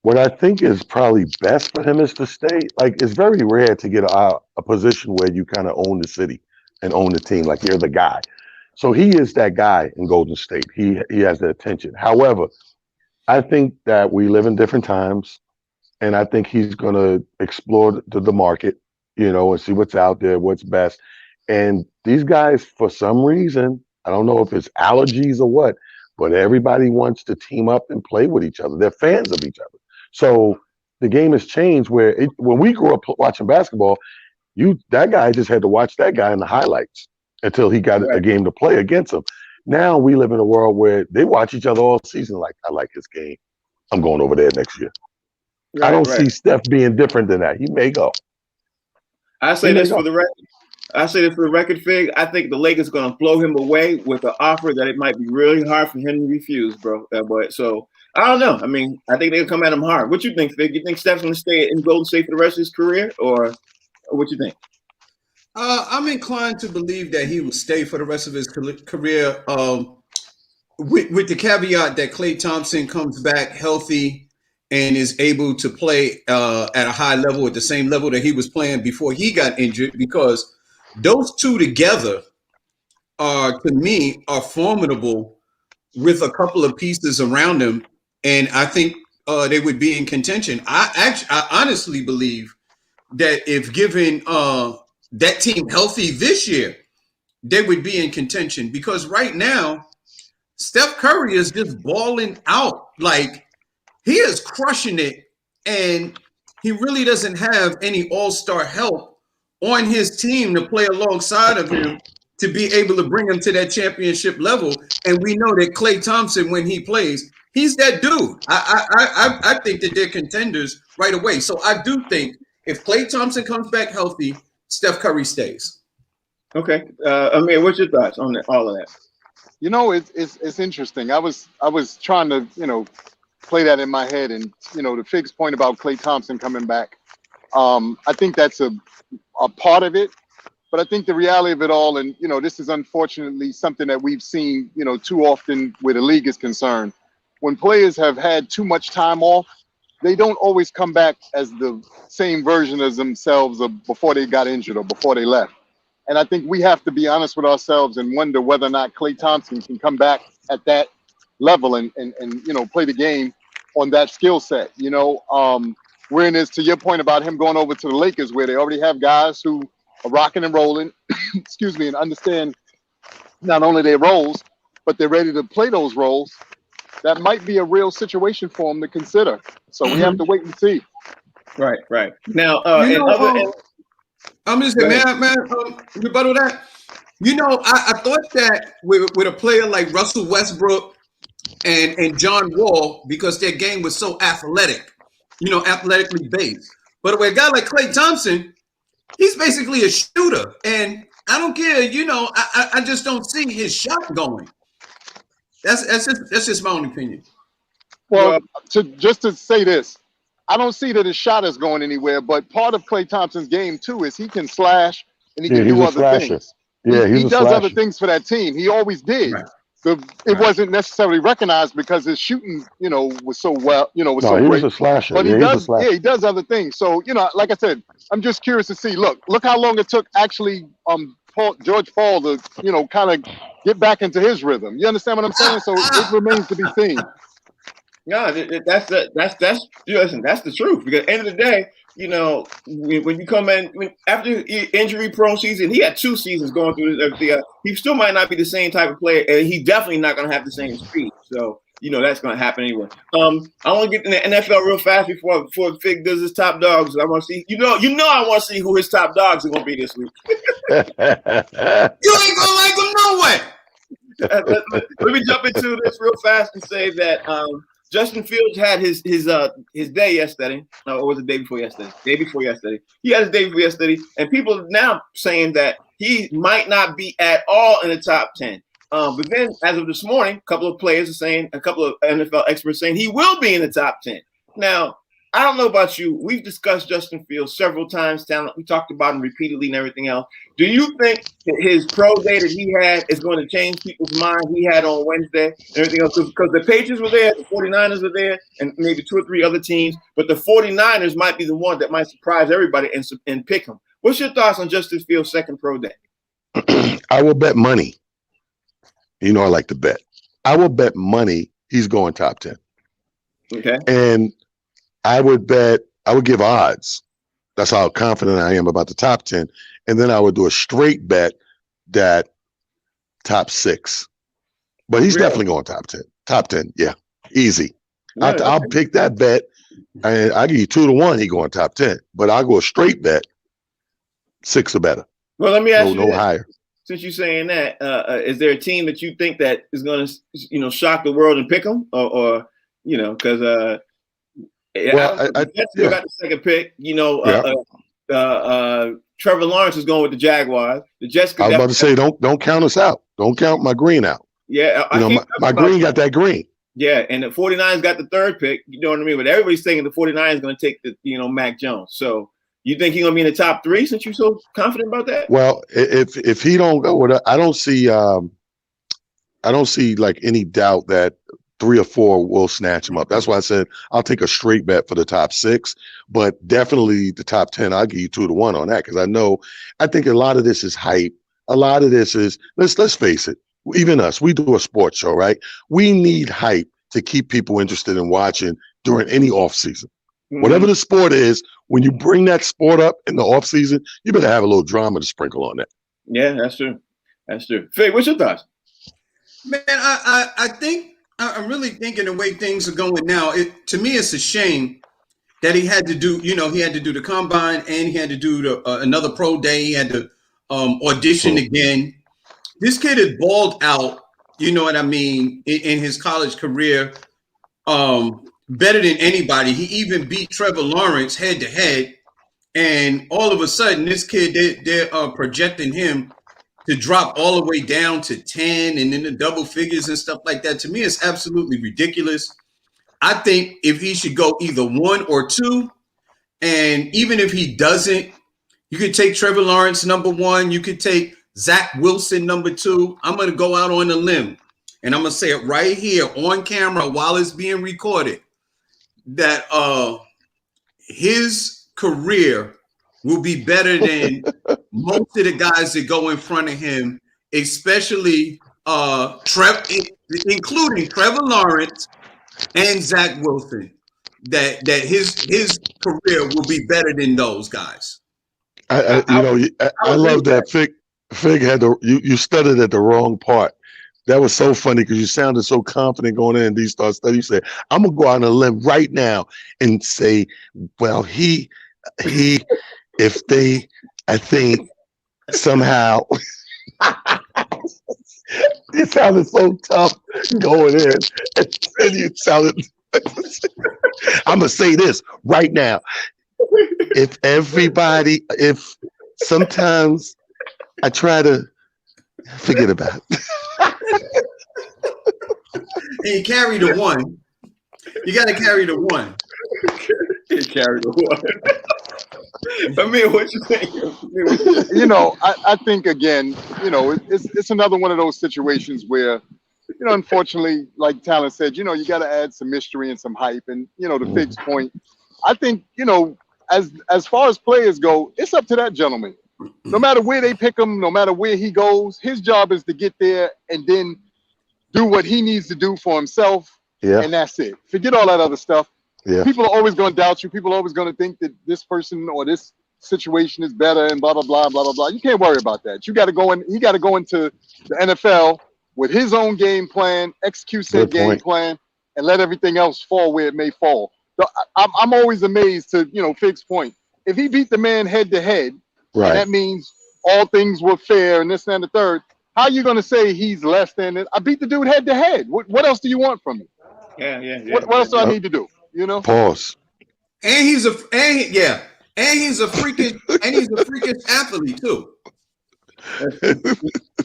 What I think is probably best for him is to stay. Like, it's very rare to get a position where you kind of own the city and own the team. Like, you're the guy. So he is that guy in Golden State. He has the attention. However, I think that we live in different times, and I think he's going to explore the market, and see what's out there, what's best. And these guys, for some reason, I don't know if it's allergies or what, but everybody wants to team up and play with each other. They're fans of each other. So the game has changed where when we grew up watching basketball, that guy just had to watch that guy in the highlights until he got a game to play against him. Now we live in a world where they watch each other all season. Like, I like his game. I'm going over there next year. I don't see Steph being different than that. He may go. I say this for the record, Fig. I think the Lakers are going to blow him away with an offer that it might be really hard for him to refuse, bro. So I don't know. I mean, I think they'll come at him hard. What you think, Fig? You think Steph's going to stay in Golden State for the rest of his career, or what you think? I'm inclined to believe that he will stay for the rest of his career, with the caveat that Klay Thompson comes back healthy and is able to play at a high level, at the same level that he was playing before he got injured, because those two together to me, are formidable with a couple of pieces around him. And I think they would be in contention. I honestly believe that if given that team healthy this year, they would be in contention, because right now, Steph Curry is just balling out. Like, he is crushing it, and he really doesn't have any all-star help on his team to play alongside of him to be able to bring him to that championship level. And we know that Klay Thompson, when he plays, he's that dude. I think that they're contenders right away. So I do think If Klay Thompson comes back healthy, Steph Curry stays. Okay. Amir, what's your thoughts on all of that? You know, it's interesting. I was trying to, play that in my head, and to Fig's point about Klay Thompson coming back. I think that's a part of it, but I think the reality of it all, and this is unfortunately something that we've seen, too often where the league is concerned. When players have had too much time off, they don't always come back as the same version as themselves of before they got injured or before they left. And I think we have to be honest with ourselves and wonder whether or not Klay Thompson can come back at that level and play the game on that skill set. Wherein is to your point about him going over to the Lakers, where they already have guys who are rocking and rolling, excuse me, and understand not only their roles, but they're ready to play those roles. That might be a real situation for him to consider. So we have to wait and see. Right. Now, I'm just saying, man, rebuttal that. I thought that with a player like Russell Westbrook and John Wall, because their game was so athletic, athletically based. But with a guy like Klay Thompson, he's basically a shooter. And I don't care, I just don't see his shot going. That's just my own opinion. Well, to say this, I don't see that his shot is going anywhere, but part of Klay Thompson's game too is he can slash and he can do other things. Yeah, he does other things for that team. He always did. Right. It wasn't necessarily recognized because his shooting, was so well, was so great. Was a slasher. But he does other things. So, like I said, I'm just curious to see. Look how long it took actually George Paul to, kind of get back into his rhythm. You understand what I'm saying? So it remains to be seen. No, that's the truth. Because at the end of the day, when you come in after injury-prone season, he had 2 seasons going through everything. He still might not be the same type of player, and he's definitely not going to have the same speed. So that's going to happen anyway. I want to get in the NFL real fast before Fig does his top dogs. I want to see, I want to see who his top dogs are going to be this week. You ain't gonna like them no way. Let me jump into this real fast and say that Justin Fields had his day yesterday. No, it was the day before yesterday. Day before yesterday. He had his day before yesterday, and people are now saying that he might not be at all in the top 10. But then, as of this morning, a couple of players are saying, a couple of NFL experts saying he will be in the top 10. Now, I don't know about you. We've discussed Justin Fields several times. We talked about him repeatedly and everything else. Do you think that his pro day that he had is going to change people's mind? He had on Wednesday and everything else because the Patriots were there, the 49ers were there, and maybe 2 or 3 other teams. But the 49ers might be the one that might surprise everybody and pick him. What's your thoughts on Justin Fields' second pro day? I will bet money. I like to bet. I will bet money he's going top 10. Okay. And I would give odds. That's how confident I am about the top 10. And then I would do a straight bet that top 6. But he's definitely going top 10. Top 10, yeah. Easy. Yeah, I'll pick that bet. And I'll give you 2-1, he going top 10. But I'll go a straight bet, 6 or better. Well, let me ask you no higher. Since you're saying that, is there a team that you think that is going to, shock the world and pick them, or because I still got the second pick. Trevor Lawrence is going with the Jaguars. The Jets. I was about to say, don't count us out. Don't count my green out. Yeah, my green got that green. Yeah, and the 49ers got the 3rd pick. You know what I mean? But everybody's thinking the 49ers going to take the Mac Jones. So. You think he's gonna be in the top 3 since you're so confident about that? Well, if he don't go with it, I don't see like any doubt that 3 or 4 will snatch him up. That's why I said I'll take a straight bet for the top 6, but definitely the top 10. I'll give you 2-1 on that because I think a lot of this is hype. A lot of this is let's face it. Even us, we do a sports show, right? We need hype to keep people interested in watching during any off season. Mm-hmm. Whatever the sport is, when you bring that sport up in the off season, you better have a little drama to sprinkle on that. Yeah, that's true. That's true. Faye, what's your thoughts? Man, I think I'm really thinking the way things are going now. To me, it's a shame that he had to do. He had to do the combine and he had to do another pro day. He had to audition again. This kid is balled out. You know what I mean? In his college career. Better than anybody. He even beat Trevor Lawrence head to head and all of a sudden, this kid, they're projecting him to drop all the way down to 10 and then the double figures and stuff like that. To me, it's absolutely ridiculous. I think if he should go either 1 or 2, and even if he doesn't, you could take Trevor Lawrence number 1. You could take Zach Wilson number 2. I'm going to go out on a limb, and I'm going to say it right here on camera while it's being recorded, that his career will be better than most of the guys that go in front of him, especially including Trevor Lawrence and Zach Wilson. That his career will be better than those guys. I love that Fig had you stuttered at the wrong part. That was so funny because you sounded so confident going in and these start studying. You said, I'm gonna go out on a limb right now and say, well, he if they, I think somehow it sounded so tough going in, and you sounded. I'm gonna say this right now. If sometimes I try to forget about it. And you carry the 1. You got to carry the 1. You carry the 1. I mean, what you think? I think again, it's another one of those situations where, unfortunately, like Talon said, you got to add some mystery and some hype. And, to Fig's point, I think, as far as players go, it's up to that gentleman. No matter where they pick him, no matter where he goes, his job is to get there and then do what he needs to do for himself. Yeah. And that's it. Forget all that other stuff. Yeah. People are always going to doubt you. People are always going to think that this person or this situation is better and blah, blah, blah, blah, blah, blah. You can't worry about that. You got to go in. He got to go into the NFL with his own game plan, execute said game plan, and let everything else fall where it may fall. So I'm always amazed to, Fig's point. If he beat the man head to head, right, and that means all things were fair and this and the third, how are you going to say he's less than it? I beat the dude head to head. What else do you want from me? Yeah. What else do I need to do? Pause. And he's a freakish athlete too.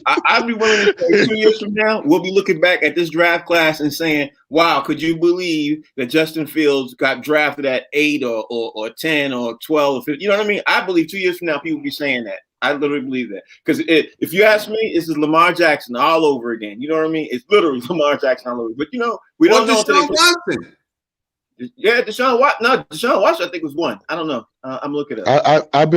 I'd be willing to say 2 years from now, we'll be looking back at this draft class and saying, wow, could you believe that Justin Fields got drafted at 8 or 10 or 12 or 15? You know what I mean? I believe 2 years from now, people will be saying that. I literally believe that. Because if you ask me, this is Lamar Jackson all over again. You know what I mean? It's literally Lamar Jackson all over. But, we don't know. Deshaun Watson. Yeah, Deshaun Watson. No, Deshaun Watson, I think, was 1. I don't know. I'm looking at it. I've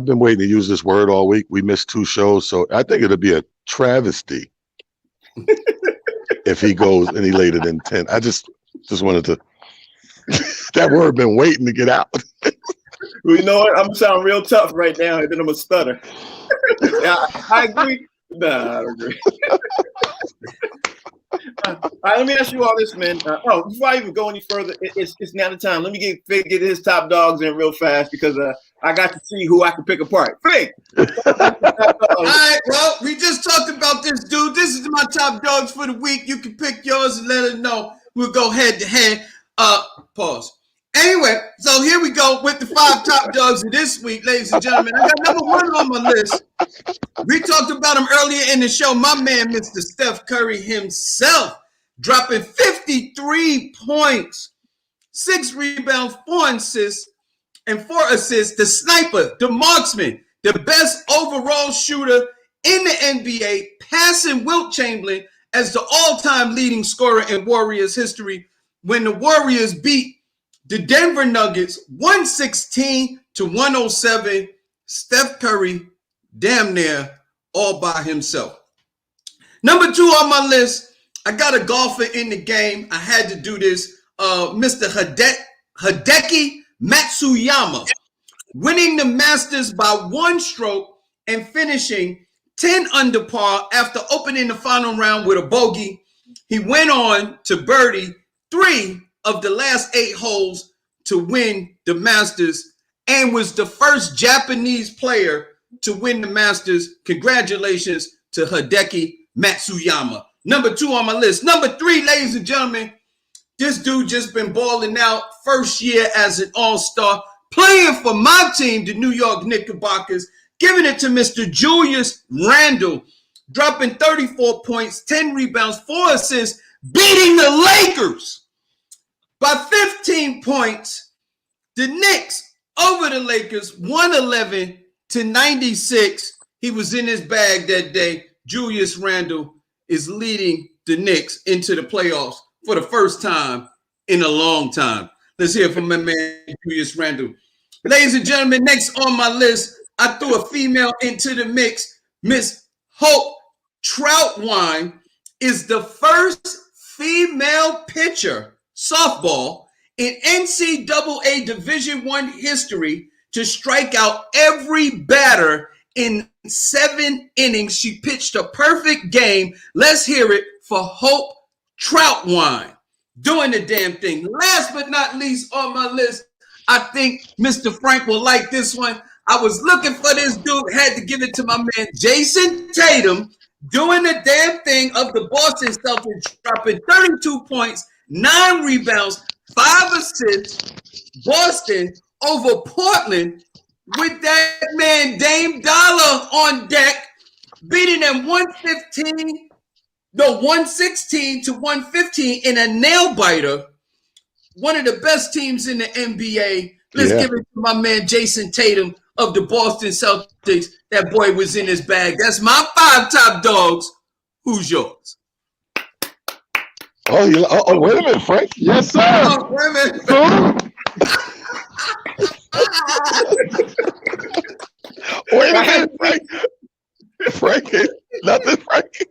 been waiting to use this word all week. We missed 2 shows, so I think it'll be a travesty if he goes any later than 10. I just wanted to. That word been waiting to get out. Well, you know what? I'm gonna sound real tough right now, and then I'm gonna stutter. I agree. Nah, I don't agree. All right, let me ask you all this, man. Before I even go any further, it's now the time. Let me get his top dogs in real fast because I got to see who I can pick apart. Fig. All right, well, we just talked about this, dude. This is my top dogs for the week. You can pick yours and let us know. We'll go head to head. Pause. Anyway, so here we go with the 5 top dogs of this week, ladies and gentlemen. I got number 1 on my list. We talked about him earlier in the show. My man, Mr. Steph Curry himself, dropping 53 points, 6 rebounds, 4 assists, and 4 assists. The sniper, the marksman, the best overall shooter in the NBA, passing Wilt Chamberlain as the all-time leading scorer in Warriors history when the Warriors beat the Denver Nuggets 116-107. Steph Curry damn near all by himself. Number 2 on my list, I got a golfer in the game. I had to do this. Mr. Hideki Matsuyama, winning the Masters by 1 stroke and finishing 10 under par after opening the final round with a bogey. He went on to birdie 3 of the last 8 holes to win the Masters and was the first Japanese player to win the Masters. Congratulations to Hideki Matsuyama. Number 2 on my list. Number 3, ladies and gentlemen, this dude just been balling out. First year as an all-star, playing for my team, the New York Knickerbockers, giving it to Mr. Julius Randle, dropping 34 points, 10 rebounds, 4 assists, beating the Lakers by 15 points. The Knicks over the Lakers, 111-96. He was in his bag that day. Julius Randle is leading the Knicks into the playoffs for the first time in a long time. Let's hear from my man, Julius Randle. Ladies and gentlemen, next on my list, I threw a female into the mix. Miss Hope Troutwine is the first female pitcher, softball, in NCAA Division I history to strike out every batter in 7 innings. She pitched a perfect game. Let's hear it for Hope Troutwine doing the damn thing. Last but not least on my list, I think Mr. Frank will like this one. I was looking for this dude, had to give it to my man Jason Tatum, doing the damn thing of the Boston Celtics, dropping 32 points, 9 rebounds, 5 assists. Boston over Portland with that man Dame Dollar on deck, beating them 116 to 115 in a nail biter. One of the best teams in the NBA. Let's give it to my man Jason Tatum of the Boston Celtics. That boy was in his bag. That's my 5 top dogs. Who's yours? Oh, wait a minute, Frank. Yes, sir. Oh, wait a minute. Wait a minute, Frank. Frank, nothing, Frank. He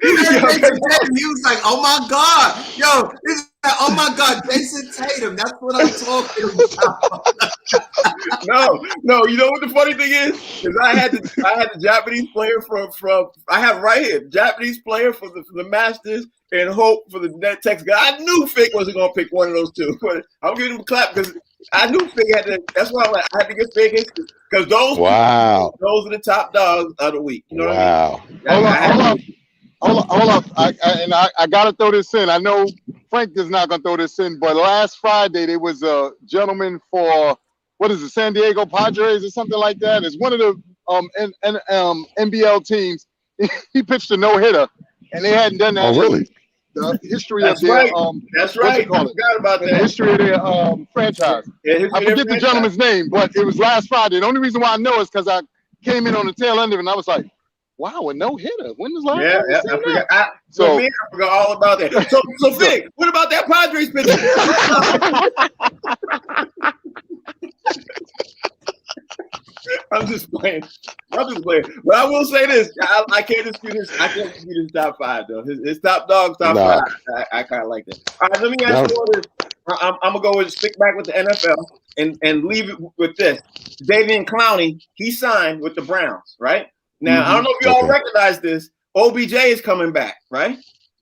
was like, oh my God. Yo, this is like, oh my God, Jason Tatum. That's what I'm talking about. No. You know what the funny thing is I had the Japanese player from I have right here, Japanese player for the Masters and Hope for the Net Text guy. I knew Fig wasn't gonna pick one of those two, but I'm giving him a clap because I knew Fig had to. That's why I had to get Fig because those are the top dogs of the week. You know what I mean? Hold up. I gotta throw this in. I know Frank is not gonna throw this in, but last Friday there was a gentleman for what is it, San Diego Padres or something like that. It's one of the NBL teams. He pitched a no-hitter, and they hadn't done that. Oh, really? The history of their that's right. I forgot about that. The history of their franchise. Yeah, I forget the gentleman's name, but it was last Friday. The only reason why I know is because I came in on the tail end of it, and I was like, wow, a no-hitter. When was last time I forgot. I forgot all about that. So Fig, what about that Padres pitcher? I'm just playing. But I will say this: I can't dispute this. I can't dispute his top 5 though. His top dogs, top 5. I kind of like that. All right, let me ask you all this. I'm gonna go with stick back with the NFL and leave it with this. Davian Clowney, he signed with the Browns, right? Now I don't know if you all recognize this. OBJ is coming back, right?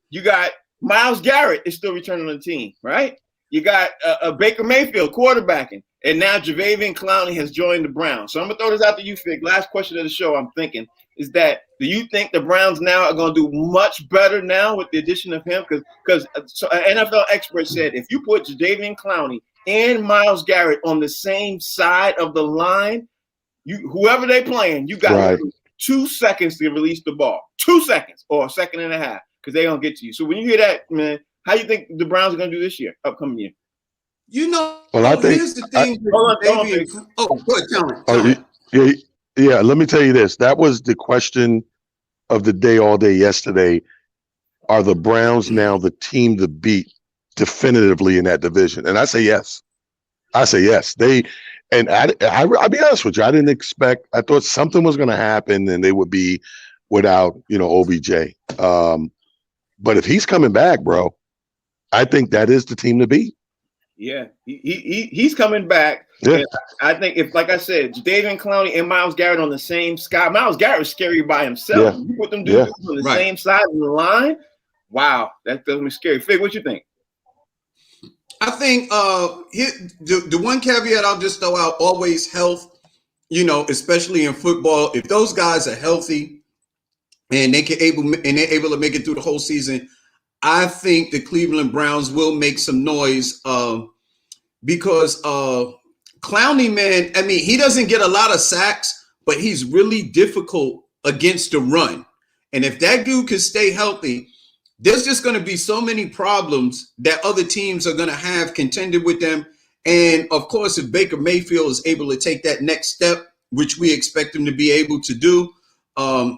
You got Myles Garrett is still returning on the team, right? You got Baker Mayfield quarterbacking. And now Jadeveon Clowney has joined the Browns. So I'm going to throw this out to you, Fig. Last question of the show I'm thinking is that do you think the Browns now are going to do much better now with the addition of him? Because an NFL expert said if you put Jadeveon Clowney and Myles Garrett on the same side of the line, whoever they're playing, you got 2 seconds to release the ball. 2 seconds or a second and a half because they're going to get to you. So when you hear that, man, how do you think the Browns are going to do this year, upcoming year? You know, I think, here's the thing. Go ahead, tell me. Yeah, let me tell you this. That was the question of the day all day yesterday. Are the Browns now the team to beat definitively in that division? And I say yes. I'll be honest with you. I didn't expect, I thought something was going to happen and they would be without, OBJ. But if he's coming back, bro, I think that is the team to beat. Yeah, he's coming back. Yeah. I think if, like I said, Jadeveon Clowney and Myles Garrett on the same sky. Myles Garrett was scary by himself. Yeah. You put them dudes on the same side of the line. Wow, that does me scary. Fig, what you think? I think the one caveat I'll just throw out: always health. Especially in football, if those guys are healthy and they're able to make it through the whole season, I think the Cleveland Browns will make some noise because Clowney, man, I mean, he doesn't get a lot of sacks, but he's really difficult against the run. And if that dude can stay healthy, there's just going to be so many problems that other teams are going to have contended with them. And of course, if Baker Mayfield is able to take that next step, which we expect him to be able to do,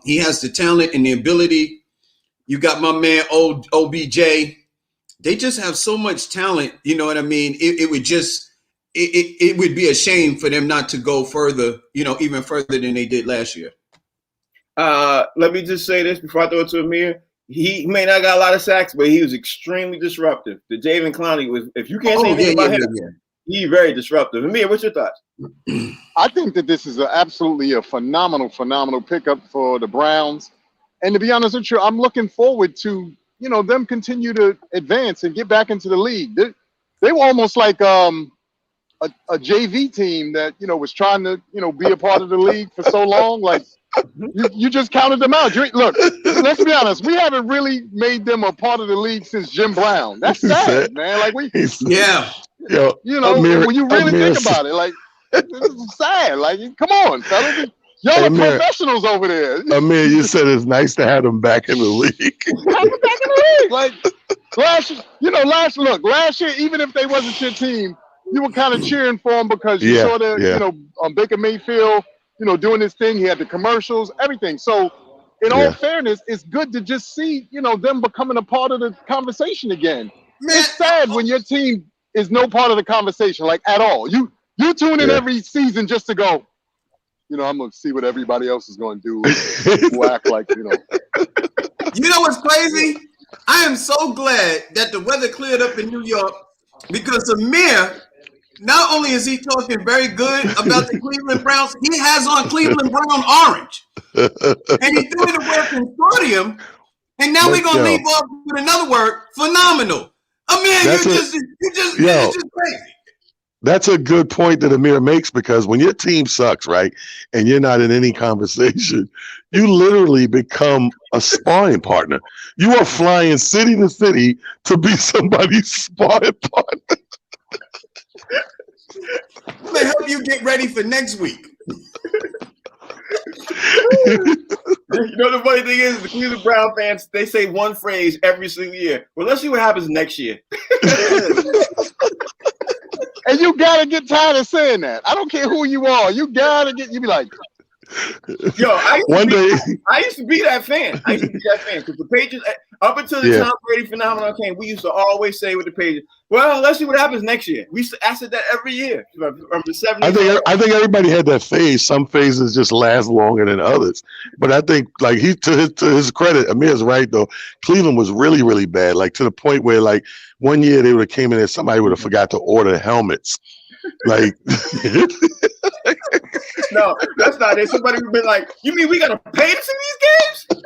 he has the talent and the ability. You got my man, OBJ. They just have so much talent. You know what I mean? It would just, it would be a shame for them not to go further, you know, even further than they did last year. Let me just say this before I throw it to Amir. He may not got a lot of sacks, but he was extremely disruptive. The Jadeveon Clowney was, if you can't say anything about him, he's very disruptive. Amir, what's your thoughts? I think that this is absolutely a phenomenal pickup for the Browns. And to be honest with you, I'm looking forward to, you know, them continue to advance and get back into the league. They were almost like a JV team that, you know, was trying to, you know, be a part of the league for so long. Like, you just counted them out. Look, let's be honest. We haven't really made them a part of the league since Jim Brown. That's sad, man. Like yeah. You know, when you really think about it, like, it's sad. Like, come on, fellas. Y'all are professionals over there. Amir, you said it's nice to have them back in the league. Have them back in the league. Like, last year, even if they wasn't your team, you were kind of cheering for them because you saw that, you know, Baker Mayfield, you know, doing his thing. He had the commercials, everything. So, in all fairness, it's good to just see, you know, them becoming a part of the conversation again. Man, it's sad when your team is no part of the conversation, like, at all. You tune in every season just to go, you know, I'm going to see what everybody else is going to do. We'll act like, you know. You know what's crazy? I am so glad that the weather cleared up in New York because Amir, not only is he talking very good about the Cleveland Browns, he has on Cleveland Brown orange. And he's doing the word consortium. And now we're going to leave off with another word, phenomenal. Amir, you're just crazy. That's a good point that Amir makes, because when your team sucks, right, and you're not in any conversation, you literally become a sparring partner. You are flying city to city to be somebody's sparring partner. I'm going to help you get ready for next week. You know, the funny thing is, the Cleveland Brown fans, they say one phrase every single year. Well, let's see what happens next year. And you gotta get tired of saying that. I don't care who you are. You be like, yo, I used to be that fan. Because the Patriots, up until the Tom Brady phenomenon came, we used to always say with the Patriots, well, let's see what happens next year. I said that every year from the 70s. I think everybody had that phase. Some phases just last longer than others. But I think, like, to his credit, Amir's right though. Cleveland was really, really bad. Like, to the point where, like, one year they would have came in and somebody would have forgot to order helmets. Like, no, that's not it. Somebody would be like, "You mean we gotta pay to see these games?"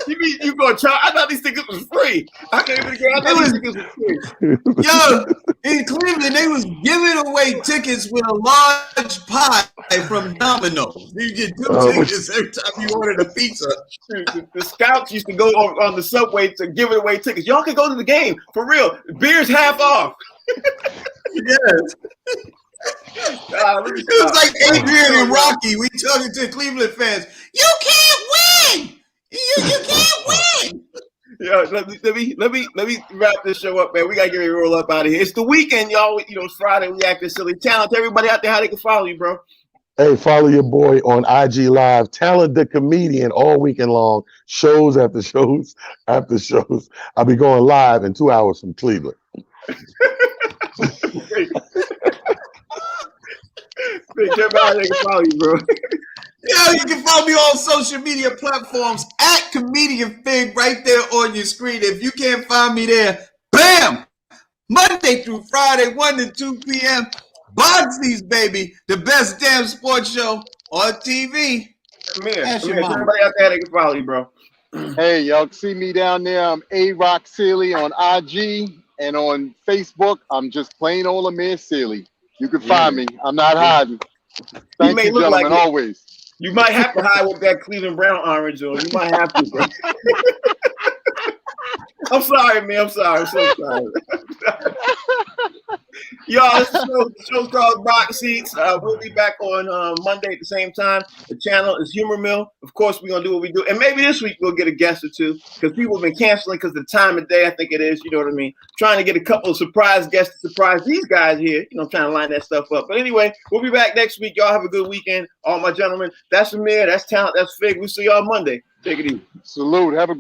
You mean you gonna charge? I thought these tickets was free. I can't even get out. These tickets was free. Yo, in Cleveland, they was giving away tickets with a large pie from Domino's. You get 2 tickets every time you ordered a pizza. The scouts used to go on the subway to give away tickets. Y'all can go to the game for real. Beer's half off. Yes. It was like Adrian and Rocky. We talking to Cleveland fans. You can't win. You can't win. Yeah, let me wrap this show up, man. We gotta get ready to roll up out of here. It's the weekend, y'all. You know, it's Friday. We acting silly. Talent, everybody out there, how they can follow you, bro. Hey, follow your boy on IG Live. Talent the comedian all weekend long. Shows after shows after shows. I'll be going live in 2 hours from Cleveland. Everybody can follow you, bro. Yeah, you can follow me on social media platforms at Comedian Fig right there on your screen. If you can't find me there, bam! Monday through Friday, 1 to 2 p.m. Bogsies, baby. The best damn sports show on TV. Everybody out there, they can follow you, bro. Hey, y'all see me down there. I'm A-Rock Sealy on IG, and on Facebook, I'm just plain old Amir Sealy. You can find me. I'm not hiding. Thank you, gentlemen, like always. You might have to hide with that Cleveland Brown orange, or you might have to, bro. I'm sorry, man. I'm sorry. I'm so sorry. Y'all, this is the show's called Box Seats. We'll be back on Monday at the same time. The channel is Humor Mill. Of course, we're going to do what we do. And maybe this week we'll get a guest or two because people have been canceling because of the time of day, I think it is. You know what I mean? Trying to get a couple of surprise guests to surprise these guys here. You know, trying to line that stuff up. But anyway, we'll be back next week. Y'all have a good weekend. All my gentlemen. That's Amir. That's Talent. That's Fig. We'll see y'all Monday. Take it easy. Salute. Have a